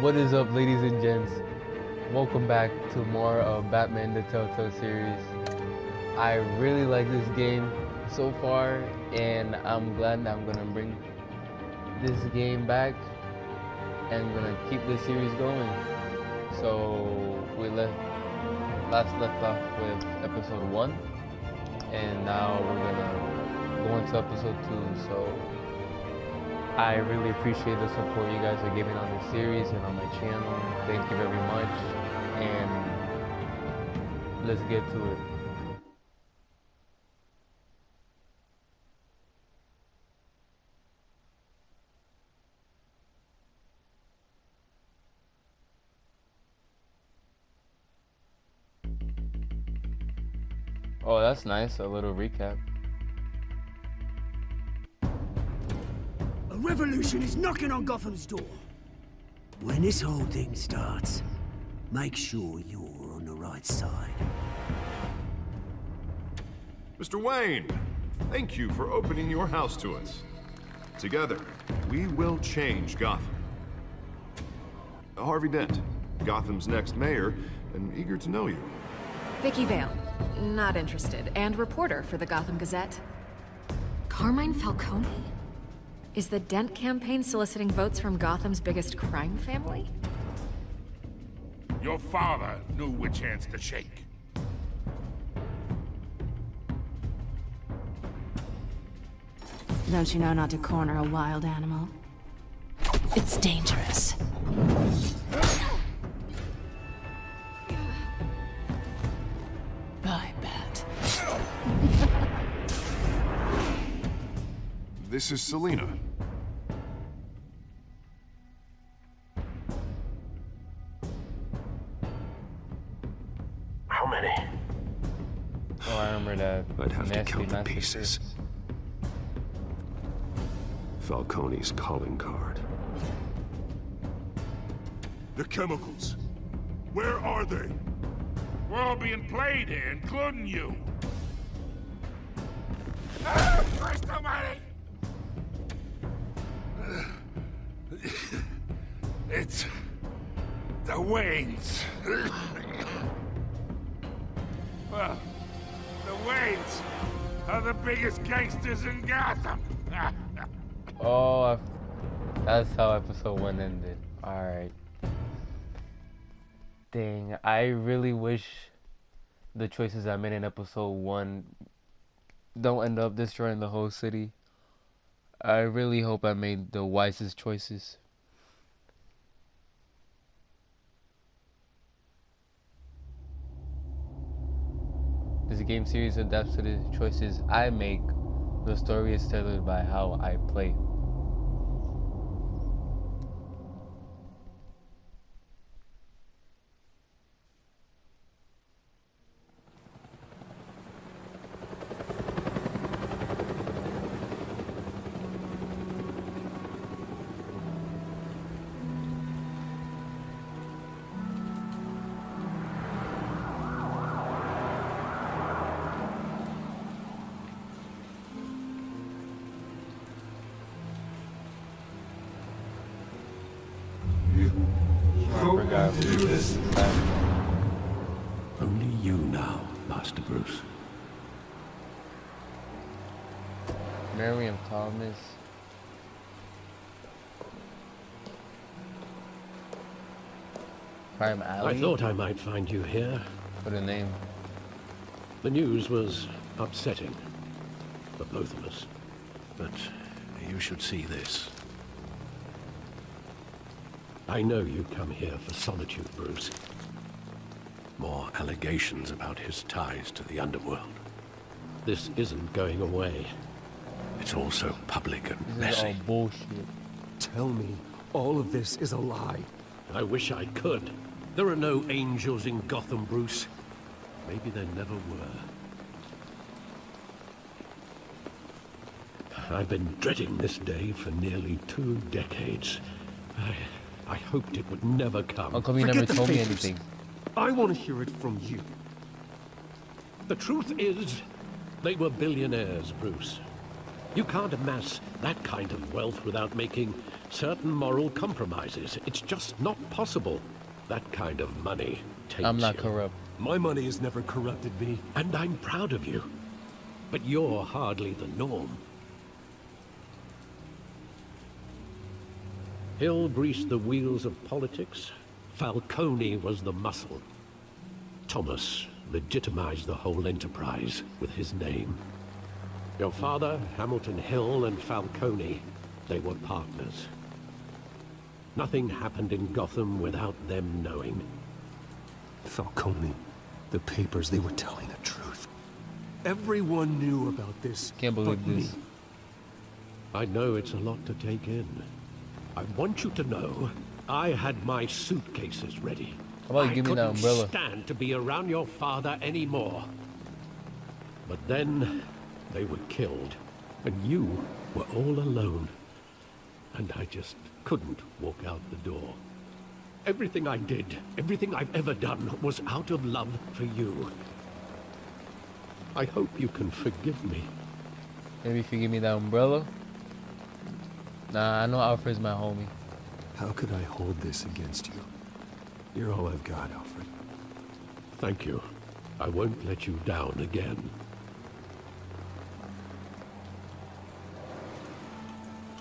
What is up, ladies and gents? Welcome back to more of Batman The Telltale Series. I really like this game so far, and I'm glad that I'm gonna bring this game back and gonna keep this series going. So we last left off with episode 1, and now we're gonna go into episode 2. So I really appreciate the support you guys are giving on the series and on my channel. Thank you very much, and let's get to it. Oh, that's nice, a little recap. A revolution is knocking on Gotham's door. When this whole thing starts, make sure you're on the right side. Mr. Wayne, thank you for opening your house to us. Together, we will change Gotham. Harvey Dent, Gotham's next mayor, and eager to know you. Vicky Vale, not interested, and reporter for the Gotham Gazette. Carmine Falcone? Is the Dent campaign soliciting votes from Gotham's biggest crime family? Your father knew which hands to shake. Don't you know not to corner a wild animal? It's dangerous. I bet. This is Selina. How many? Oh, I remember that. I'd have to nasty, count the nasty pieces. Falcone's calling card. The chemicals. Where are they? We're all being played here, including you. Ah, Christ almighty! It's the Waynes. Well, the Waynes are the biggest gangsters in Gotham. Oh, that's how episode 1 ended. Alright. Dang, I really wish the choices I made in episode 1 don't end up destroying the whole city. I really hope I made the wisest choices. This game series adapts to the choices I make. The story is tailored by how I play. Only you now, Master Bruce. Miriam Thomas. Crime Alley? I thought I might find you here. What a name. The news was upsetting for both of us. But you should see this. I know you come here for solitude, Bruce. More allegations about his ties to the underworld. This isn't going away. It's all so public and This is all messy. bullshit. Tell me all of this is a lie. I wish I could. There are no angels in Gotham, Bruce. Maybe there never were. I've been dreading this day for nearly 2 decades. I hoped it would never come. How come you never Forget the told me papers. anything? I want to hear it from you. The truth is, they were billionaires, Bruce. You can't amass that kind of wealth without making certain moral compromises. It's just not possible. That kind of money takes I'm not you. corrupt. My money has never corrupted me. And I'm proud of you. But you're hardly the norm. Hill greased the wheels of politics. Falcone was the muscle. Thomas legitimized the whole enterprise with his name. Your father, Hamilton Hill, and Falcone, they were partners. Nothing happened in Gotham without them knowing. Falcone, the papers, they were telling the truth. Everyone knew about this. Can't believe but this. me. I know it's a lot to take in. I want you to know, I had my suitcases ready. How about you give me that umbrella? I couldn't stand to be around your father anymore. But then, they were killed, and you were all alone. And I just couldn't walk out the door. Everything I did, everything I've ever done, was out of love for you. I hope you can forgive me. Maybe if you give me that umbrella. Nah, I know Alfred's my homie. How could I hold this against you? You're all I've got, Alfred. Thank you. I won't let you down again.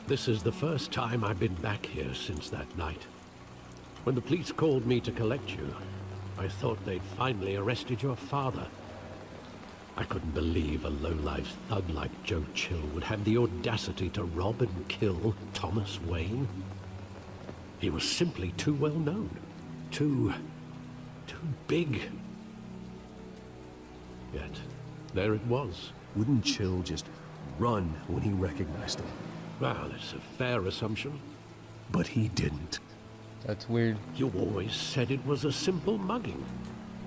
This is the first time I've been back here since that night. When the police called me to collect you, I thought they'd finally arrested your father. I couldn't believe a low-life thug like Joe Chill would have the audacity to rob and kill Thomas Wayne. He was simply too well known. Too big. Yet, there it was. Wouldn't Chill just run when he recognized him? Well, it's a fair assumption. But he didn't. That's weird. You always said it was a simple mugging.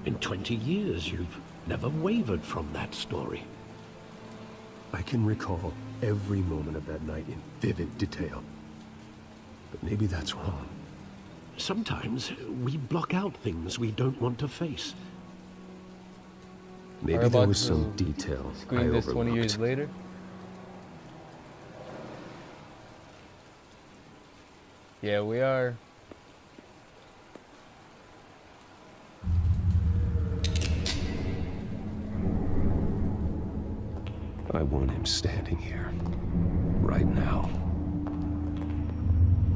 In 20 years, you've never wavered from that story. I can recall every moment of that night in vivid detail. But maybe that's wrong. Sometimes we block out things we don't want to face. Maybe Are there about was to some detail I Screen this 20 years overlooked. later. Yeah, we are. I want him standing here, right now.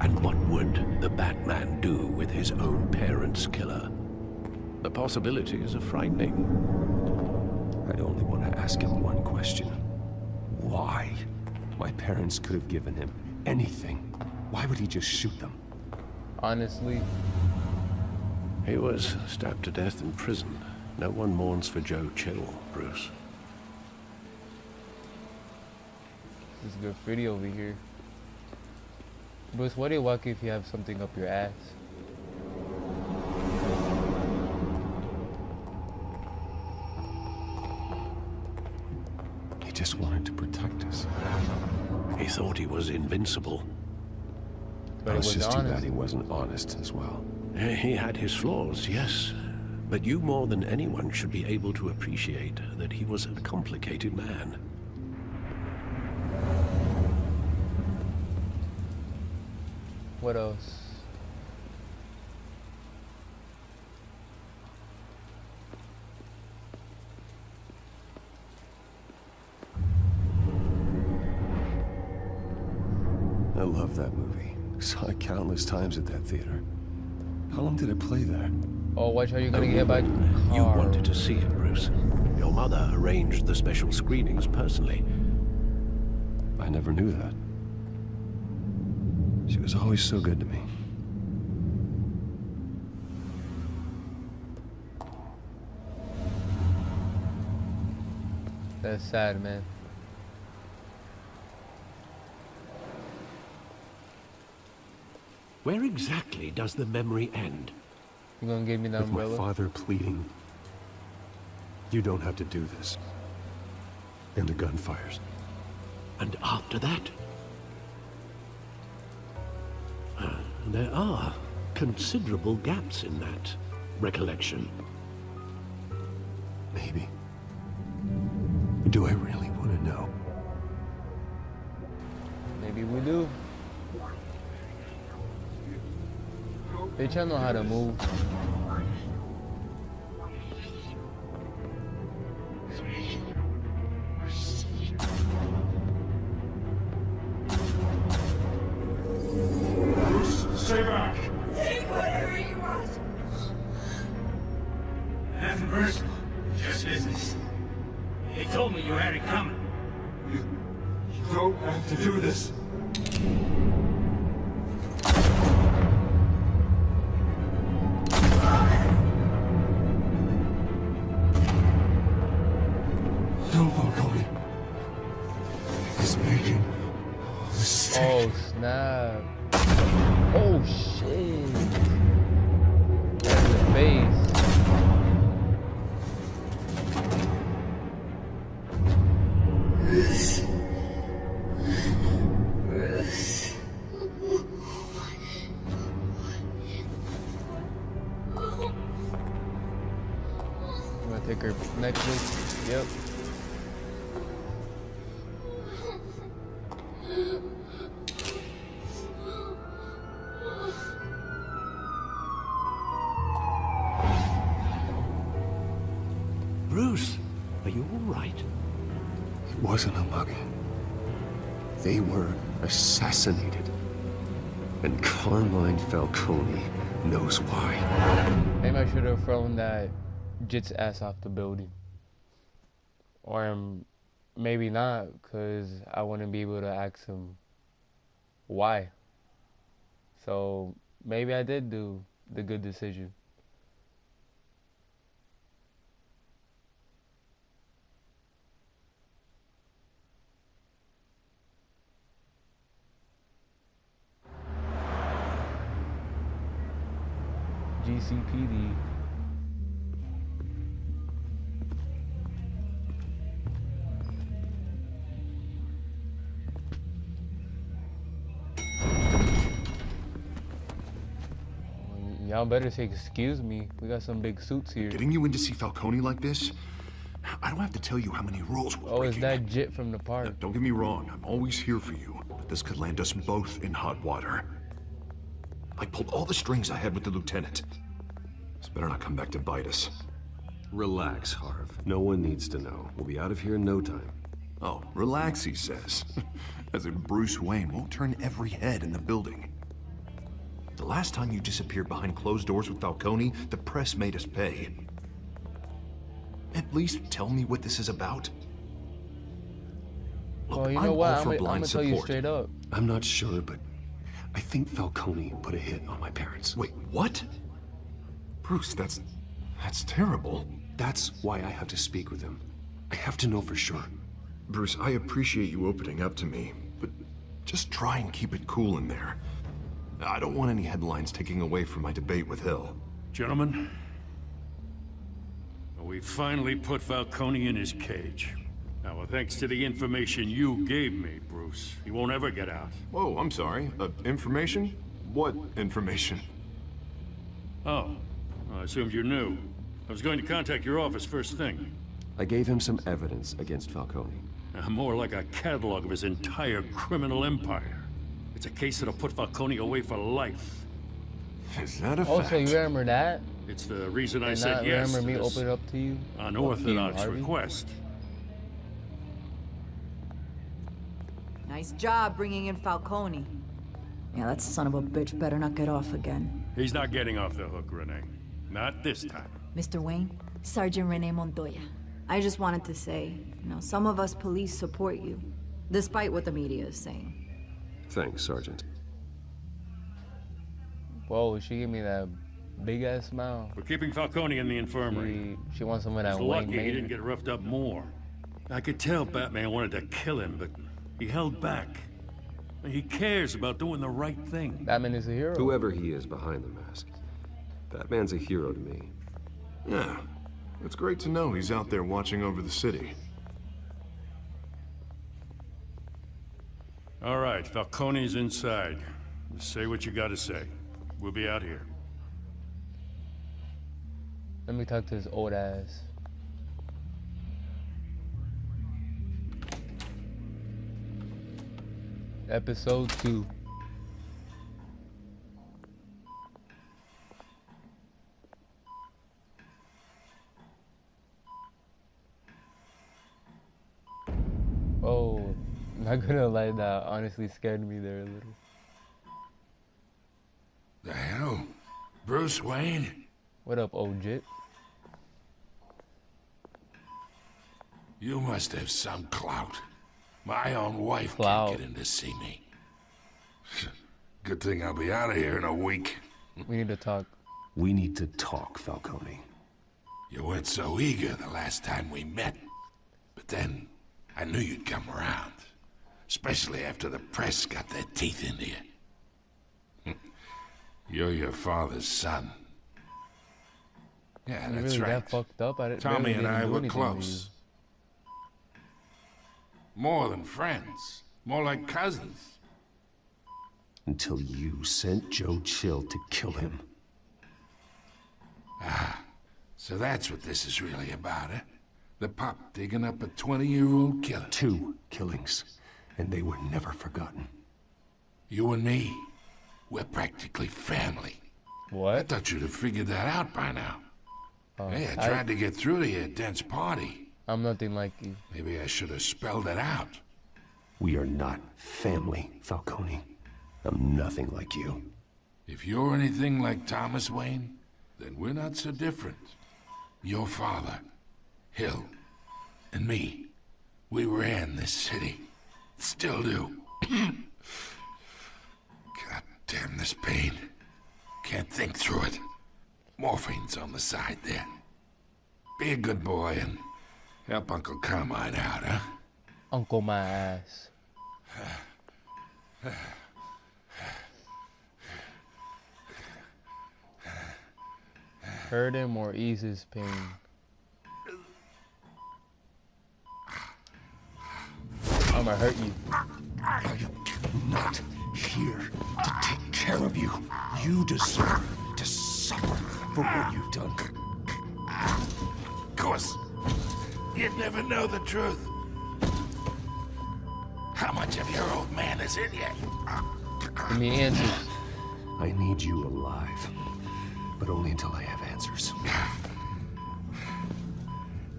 And what would the Batman do with his own parents' killer? The possibilities are frightening. I'd only want to ask him one question. Why? My parents could have given him anything. Why would he just shoot them? Honestly, He was stabbed to death in prison. No one mourns for Joe Chill, Bruce. this is graffiti over here. Bruce, what do you walk if you have something up your ass? He just wanted to protect us. He thought he was invincible. But it It's was just too bad honest. he wasn't honest as well. He had his flaws, yes. But you more than anyone should be able to appreciate that he was a complicated man. What else? I love that movie. Saw it countless times at that theater. How long did it play there? Oh, watch how you're gonna get hit by a car. You wanted to see it, Bruce. Your mother arranged the special screenings personally. I never knew that. She was always so good to me. That's sad, man. Where exactly does the memory end? You gonna give me that With my umbrella? father pleading, you don't have to do this. And the gun fires. And after that? There are considerable gaps in that recollection. Maybe. Do I really want to know? Maybe we do. Bitch, I know how to move. Stay back! Take whatever you want. Nothing personal, just business. He told me you had it coming. You don't have to do this. No, Falcone. He's making a mistake. Oh, snap. Oh, shit. That's his face. I'm gonna take her necklace. Yep. Bruce, are you all right? It wasn't a mug. They were assassinated. And Carmine Falcone knows why. Maybe I should have thrown that Jit's ass off the building. Or maybe not, because I wouldn't be able to ask him why. So maybe I did do the good decision. GCPD. Y'all better say excuse me. We got some big suits here. Getting you in to see Falcone like this? I don't have to tell you how many rules we're Oh, is breaking. that Jit from the park? Now, don't get me wrong, I'm always here for you, but this could land us both in hot water. I pulled all the strings I had with the lieutenant. This better not come back to bite us. Relax, Harv. No one needs to know. We'll be out of here in no time. Oh, relax, he says. As if Bruce Wayne won't turn every head in the building. The last time you disappeared behind closed doors with Falcone, the press made us pay. At least tell me what this is about. Look, Well, you I'm know what? all for I'm blind gonna tell you support. straight up. I'm not sure, but I think Falcone put a hit on my parents. Wait, what? Bruce, that's terrible. That's why I have to speak with him. I have to know for sure. Bruce, I appreciate you opening up to me, but just try and keep it cool in there. I don't want any headlines taking away from my debate with Hill. Gentlemen, we finally put Falcone in his cage. Now, thanks to the information you gave me, Bruce, he won't ever get out. Whoa, I'm sorry. Information? What information? Oh, I assumed you knew. I was going to contact your office first thing. I gave him some evidence against Falcone. More like a catalog of his entire criminal empire. It's a case that'll put Falcone away for life. Is that a Oh, fact? so you remember that? It's the reason I And said not yes remember to me this open up to you? unorthodox Harvey? request. Nice job bringing in Falcone. Yeah, that son of a bitch better not get off again. He's not getting off the hook, Renee. Not this time. Mr. Wayne, Sergeant Renee Montoya. I just wanted to say, some of us police support you, despite what the media is saying. Thanks, Sergeant. Whoa, she gave me that big ass smile. We're keeping Falcone in the infirmary. She wants some of that He's Wayne lucky he Manor. didn't get roughed up more. I could tell Batman wanted to kill him, but he held back. He cares about doing the right thing. Batman is a hero. Whoever he is behind the mask, Batman's a hero to me. Yeah, it's great to know he's out there watching over the city. All right, Falcone's inside. Just say what you gotta say. We'll be out here. Let me talk to his old ass. Episode 2. Oh, not gonna lie, that honestly scared me there a little. The hell? Bruce Wayne? What up, old jit? You must have some clout. My own wife Clout. can't get in to see me. Good thing I'll be out of here in a week. We need to talk. We need to talk, Falcone. You weren't so eager the last time we met. But then, I knew you'd come around. Especially after the press got their teeth into you. You're your father's son. Yeah, I'm that's really right. that fucked up. Tommy and I were close. close. More than friends. More like cousins. Until you sent Joe Chill to kill him. Ah, so that's what this is really about, eh? The pup digging up a 20-year-old killer. 2 killings, and they were never forgotten. You and me, we're practically family. What? I thought you'd have figured that out by now. Hey, I tried to get through to you at Dent's party. I'm nothing like you. Maybe I should have spelled it out. We are not family, Falcone. I'm nothing like you. If you're anything like Thomas Wayne, then we're not so different. Your father, Hill, and me, we ran this city. Still do. God damn this pain. Can't think through it. Morphine's on the side there. Be a good boy and help Uncle Carmine out, huh? Uncle my ass. Hurt him or ease his pain. I'm gonna hurt you. I am not here to take care of you. You deserve to suffer for what you've done. Of course, you'd never know the truth. How much of your old man is in you? Give me answers. I need you alive, but only until I have answers.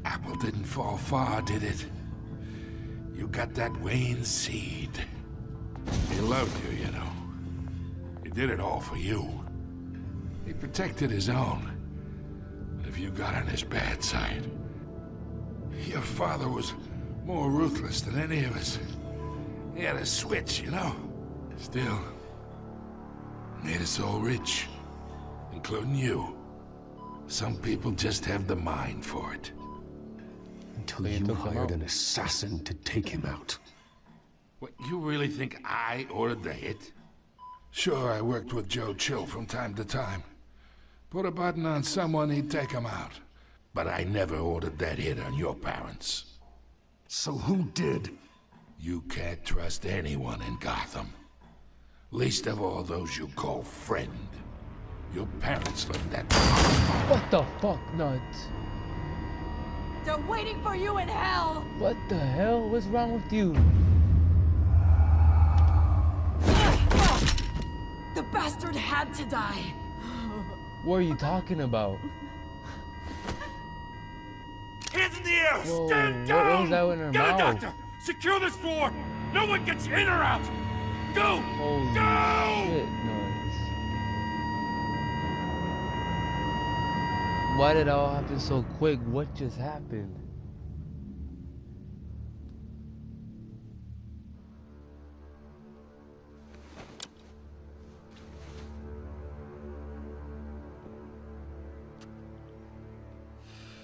Apple didn't fall far, did it? You got that Wayne seed. He loved you, you know. He did it all for you. He protected his own. But if you got on his bad side, your father was more ruthless than any of us. He had a switch, you know. Still, made us all rich, including you. Some people just have the mind for it. Until you hired an assassin to take him out. What, you really think I ordered the hit? Sure, I worked with Joe Chill from time to time. Put a button on someone, he'd take him out. But I never ordered that hit on your parents. So who did? You can't trust anyone in Gotham. Least of all those you call friend. Your parents learned that. What the fuck, nuts? They're waiting for you in hell! What the hell? What's wrong with you? The bastard had to die. What are you talking about? Hands in the air! Whoa, Stand what down! was that in her Get a mouth? doctor! Secure this floor! No one gets in or out! Go! Holy Go! shit, nuts. Why did it all happen so quick? What just happened?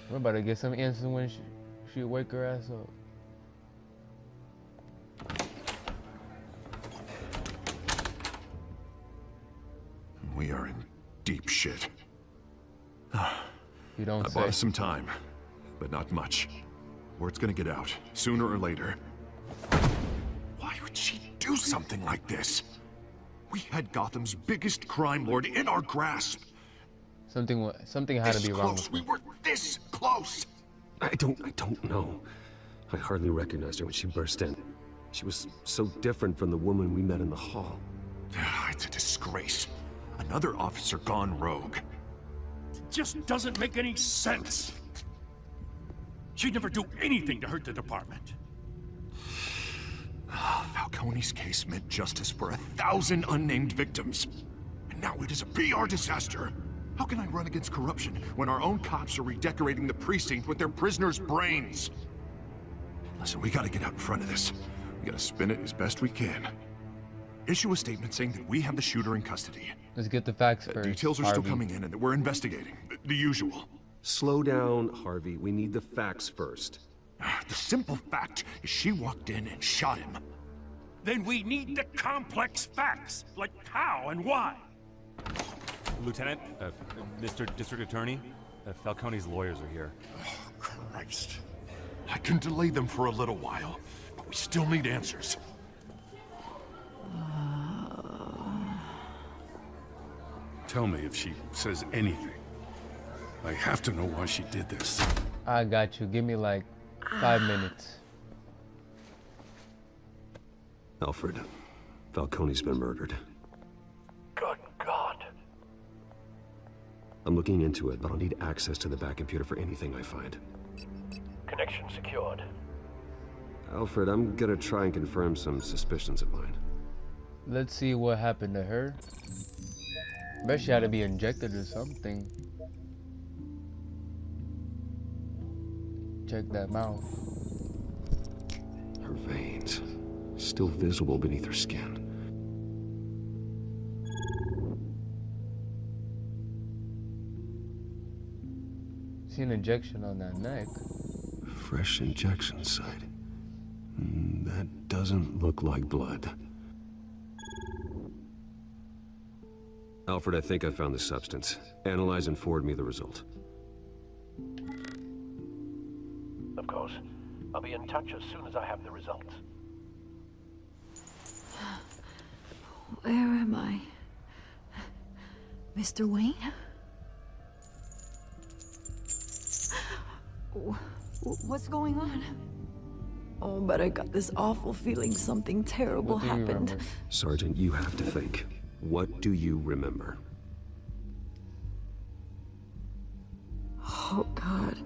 We're about to get some answers when she wake her ass up. We are in deep shit. You don't I say. bought us some time, but not much. Word's gonna get out, sooner or later. Why would she do something like this? We had Gotham's biggest crime lord in our grasp. Something had to be wrong with We were this close. I don't know. I hardly recognized her when she burst in. She was so different from the woman we met in the hall. It's a disgrace. Another officer gone rogue. It just doesn't make any sense. She'd never do anything to hurt the department. Falcone's case meant justice for 1,000 unnamed victims. And now it is a PR disaster. How can I run against corruption when our own cops are redecorating the precinct with their prisoners' brains? Listen, we gotta get out in front of this. We gotta spin it as best we can. Issue a statement saying that we have the shooter in custody. Let's get the facts first. Details are Harvey. still coming in and that we're investigating. The usual. Slow down, Harvey. We need the facts first. The simple fact is she walked in and shot him. Then we need the complex facts, like how and why. Lieutenant, Mr. District Attorney, Falcone's lawyers are here. Oh, Christ. I can delay them for a little while, but we still need answers. Tell me if she says anything. I have to know why she did this. I got you. Give me like 5 minutes. Alfred, Falcone's been murdered. Good God. I'm looking into it, but I'll need access to the back computer for anything I find. Connection secured. Alfred, I'm gonna try and confirm some suspicions of mine. Let's see what happened to her. Bet she had to be injected or something. Check that mouth. Her veins, still visible beneath her skin. See an injection on that neck. Fresh injection site. That doesn't look like blood. Alfred, I think I found the substance. Analyze and forward me the result. Of course. I'll be in touch as soon as I have the results. Where am I? Mr. Wayne? What's going on? Oh, but I got this awful feeling something terrible happened. Sergeant, you have to think. What do you remember? Oh, God.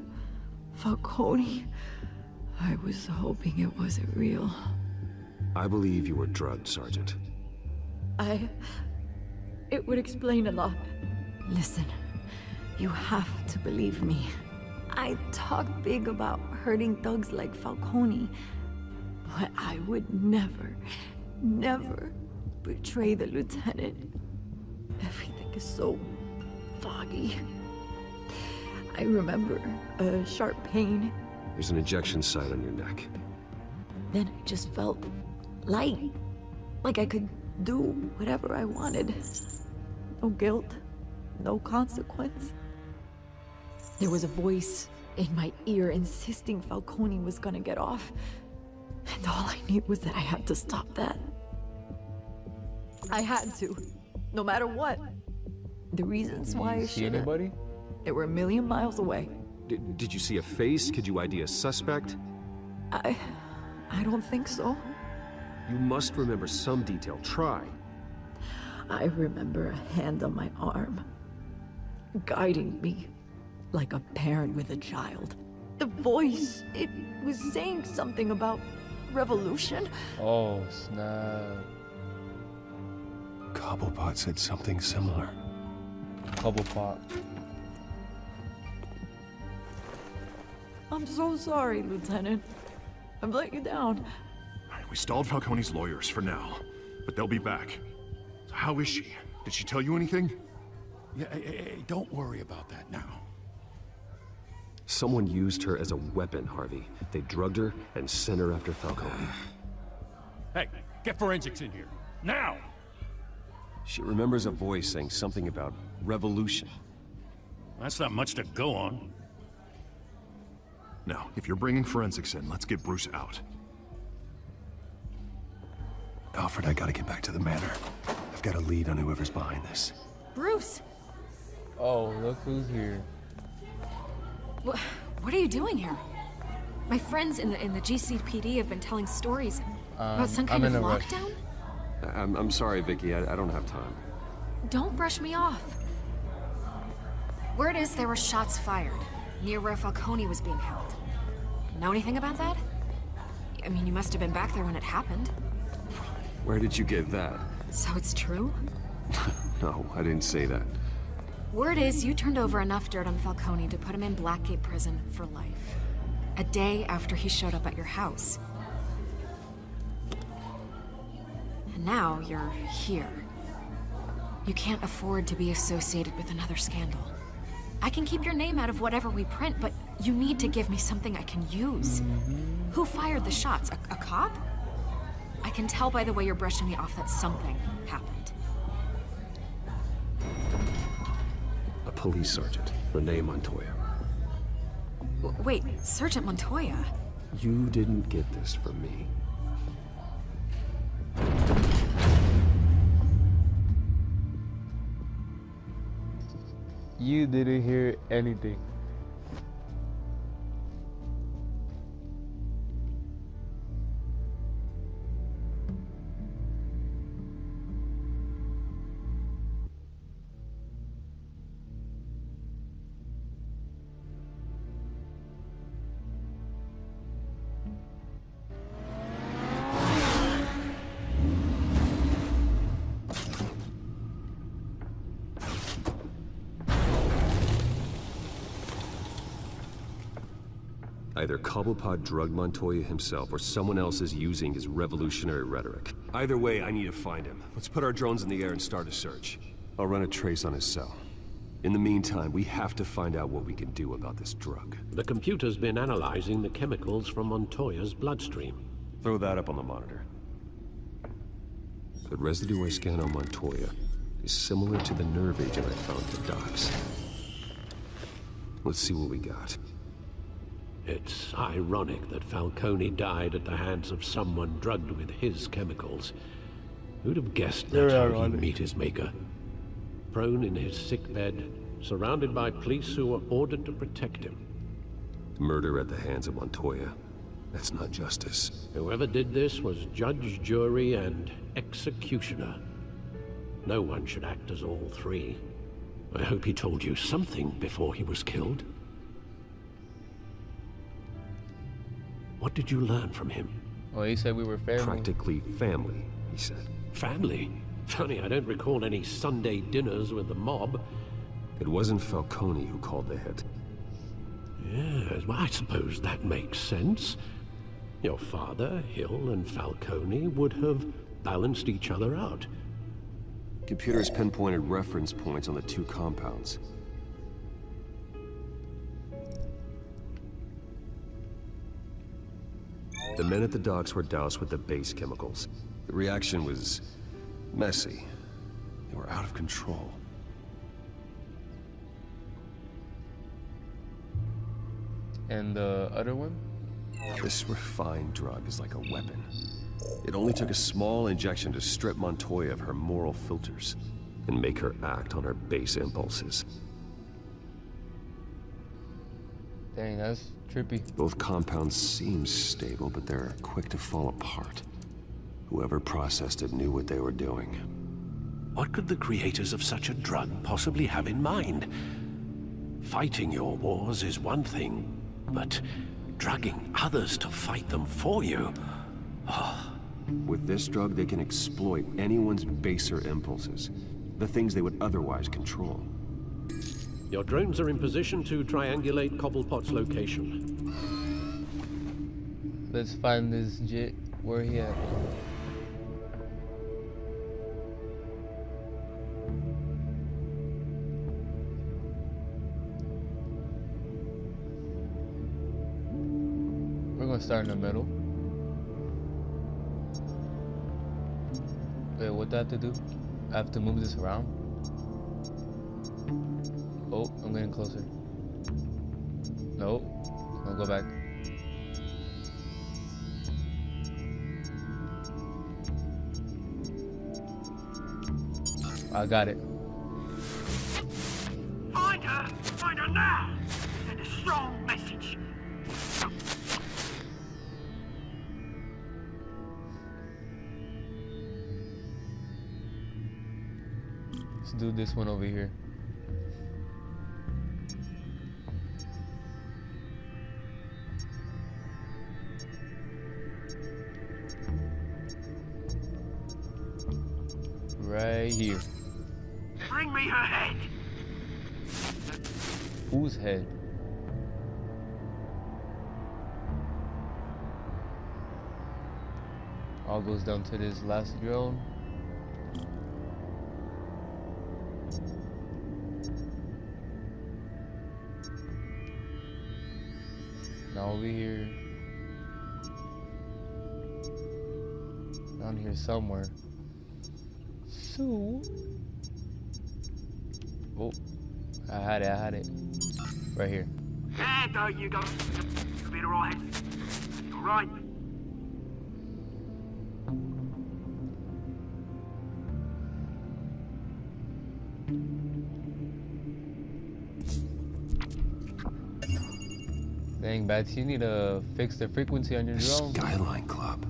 Falcone. I was hoping it wasn't real. I believe you were drugged, Sergeant. It would explain a lot. Listen, you have to believe me. I talk big about hurting thugs like Falcone, but I would never, never betray the lieutenant. Everything is so foggy. I remember a sharp pain. There's an injection site on your neck. Then I just felt light, like I could do whatever I wanted. No guilt, no consequence. There was a voice in my ear insisting Falcone was gonna get off. And all I knew was that I had to stop that. I had to, no matter what. The reasons why I see anybody? They were a million miles away. Did you see a face? Could you ID a suspect? I don't think so. You must remember some detail. Try. I remember a hand on my arm, guiding me like a parent with a child. The voice, it was saying something about revolution. Oh, snap. Cobblepot said something similar. Cobblepot. I'm so sorry, Lieutenant. I've let you down. We stalled Falcone's lawyers for now, but they'll be back. So how is she? Did she tell you anything? Yeah, hey, don't worry about that now. Someone used her as a weapon, Harvey. They drugged her and sent her after Falcone. Hey, get forensics in here. Now! She remembers a voice saying something about revolution. That's not much to go on. Now, if you're bringing forensics in, let's get Bruce out. Alfred, I gotta get back to the manor. I've got a lead on whoever's behind this. Bruce! Oh, look who's here. What are you doing here? My friends in the GCPD have been telling stories. About some kind I'm of in a rush. lockdown? I'm sorry, Vicky. I don't have time. Don't brush me off. Word is there were shots fired near where Falcone was being held. Know anything about that? I mean, you must have been back there when it happened. Where did you get that? So it's true? No, I didn't say that. Word is you turned over enough dirt on Falcone to put him in Blackgate Prison for life. A day after he showed up at your house. And now you're here. You can't afford to be associated with another scandal. I can keep your name out of whatever we print, but you need to give me something I can use. Who fired the shots? A cop? I can tell by the way you're brushing me off that something happened. A police sergeant, Renee Montoya. Wait, Sergeant Montoya? You didn't get this from me. You didn't hear anything. Either Cobblepot drugged Montoya himself, or someone else is using his revolutionary rhetoric. Either way, I need to find him. Let's put our drones in the air and start a search. I'll run a trace on his cell. In the meantime, we have to find out what we can do about this drug. The computer's been analyzing the chemicals from Montoya's bloodstream. Throw that up on the monitor. The residue I scan on Montoya is similar to the nerve agent I found at the docks. Let's see what we got. It's ironic that Falcone died at the hands of someone drugged with his chemicals. Who'd have guessed that's how he'd meet his maker? Prone in his sickbed, surrounded by police who were ordered to protect him. Murder at the hands of Montoya. That's not justice. Whoever did this was judge, jury, and executioner. No one should act as all three. I hope he told you something before he was killed. What did you learn from him? Well, he said we were family. Practically family, he said. Family? Funny, I don't recall any Sunday dinners with the mob. It wasn't Falcone who called the hit. Yes, well, I suppose that makes sense. Your father, Hill, and Falcone would have balanced each other out. Computers pinpointed reference points on the two compounds. The men at the docks were doused with the base chemicals. The reaction was messy. They were out of control. And the other one? This refined drug is like a weapon. It only took a small injection to strip Montoya of her moral filters and make her act on her base impulses. Dang, that's trippy. Both compounds seem stable, but they're quick to fall apart. Whoever processed it knew what they were doing. What could the creators of such a drug possibly have in mind? Fighting your wars is one thing, but drugging others to fight them for you? Oh. With this drug, they can exploit anyone's baser impulses, the things they would otherwise control. Your drones are in position to triangulate Cobblepot's location. Let's find this jit. Where he at? We're gonna start in the middle. Wait, what do I have to do? I have to move this around? Oh, I'm getting closer. Nope. I'll go back. I got it. Find her! Find her now! Send a strong message. do this one over here. Right here. Bring me her head. Whose head? All goes down to this last drone. Now over here. Down here somewhere. So. Oh, I had it. Right here. There you go. You'll be alright. Alright. Dang, Bats, you need to fix the frequency on your drone. Skyline Club.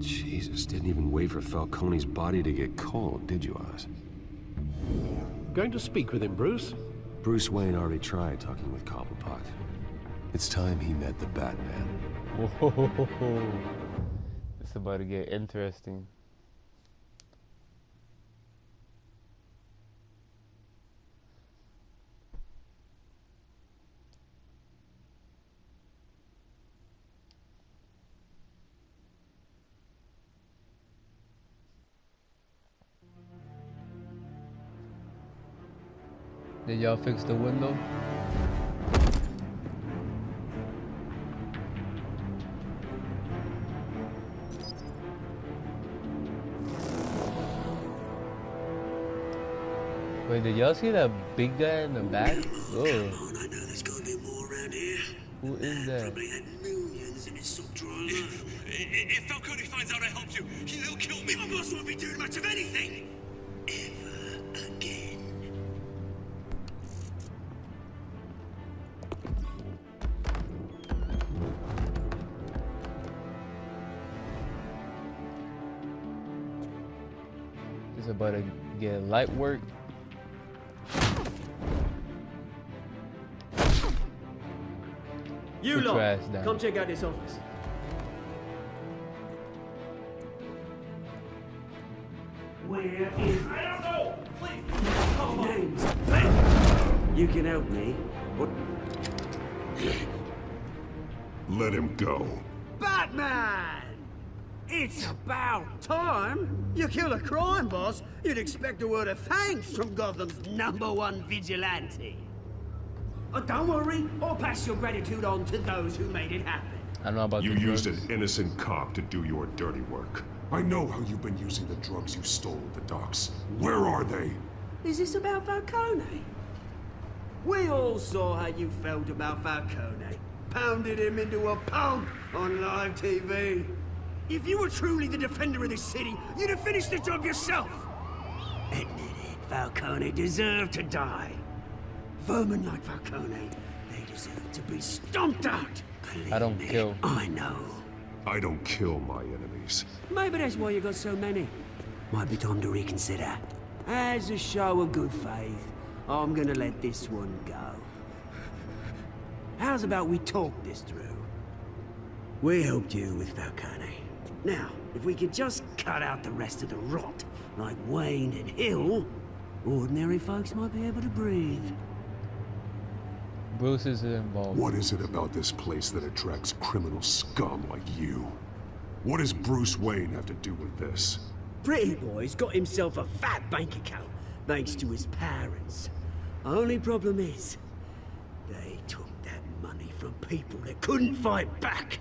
Jesus, didn't even wait for Falcone's body to get cold, did you, Oz? Going to speak with him, Bruce? Bruce Wayne already tried talking with Cobblepot. It's time he met the Batman. Whoa, it's about to get interesting. Did y'all fix the window? Wait, did y'all see that big guy in the back? Oh. I know there's gonna be more around here. Who is that? Probably had millions in his sub-drawer. If Falcone finds out I helped you, he'll kill me. My boss won't be doing much of anything. Ever again. It's about to get light work. You Put your lot, ass down. come check out this office. Where is... I don't know! Please! Come on! Names. You can help me. What? Let him go. Batman! It's about time. You kill a crime boss, you'd expect a word of thanks from Gotham's #1 vigilante. Oh, don't worry, I'll pass your gratitude on to those who made it happen. I don't know about You the used drugs. an innocent cop to do your dirty work. I know how you've been using the drugs you stole at the docks. Where are they? Is this about Falcone? We all saw how you felt about Falcone. Pounded him into a pulp on live TV. If you were truly the defender of this city, you'd have finished the job yourself. Admit it, Falcone deserved to die. Vermin like Falcone, they deserve to be stomped out. Believe I don't me, kill. I know. I don't kill my enemies. Maybe that's why you got so many. Might be time to reconsider. As a show of good faith, I'm gonna let this one go. How's about we talk this through? We helped you with Falcone. Now, if we could just cut out the rest of the rot, like Wayne and Hill, ordinary folks might be able to breathe. Bruce is involved. What is it about this place that attracts criminal scum like you? What does Bruce Wayne have to do with this? Pretty Boy's got himself a fat bank account, thanks to his parents. Only problem is, they took that money from people that couldn't fight back.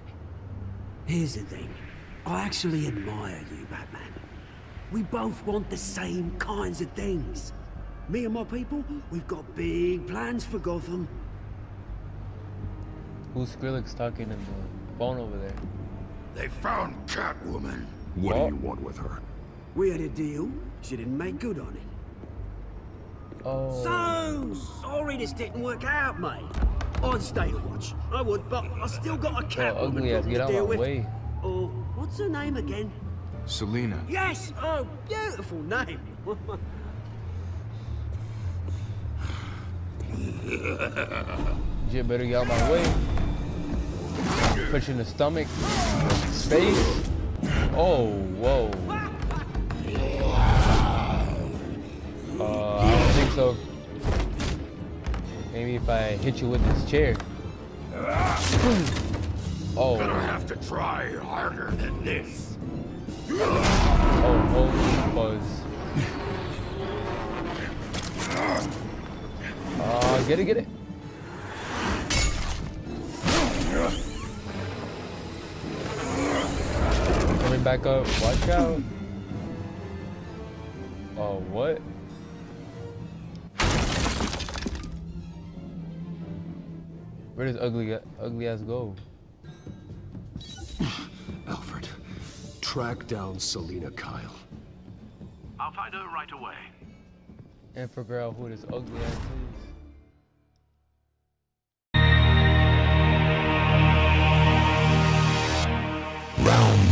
Here's the thing. I actually admire you, Batman. We both want the same kinds of things. Me and my people, we've got big plans for Gotham. Who's Skrillex talking in the phone over there? They found Catwoman. What do you want with her? We had a deal. She didn't make good on it. Oh. So sorry this didn't work out, mate. I'd stay to watch. I would, but I still got a Catwoman ugly ass, problem get to out deal my with. way. Oh, what's her name again? Selina. Yes! Oh, beautiful name. Jit better get out of my way. Punch in the stomach. Face. Oh, whoa. I don't think so. Maybe if I hit you with this chair. Oh. Gonna have to try harder than this. Oh, holy buzz. Get it, get it. Coming back up, watch out. Oh, what? Where does ugly ass go? Alfred, track down Selina Kyle. I'll find her right away. And figure out who this ugly ass is. Round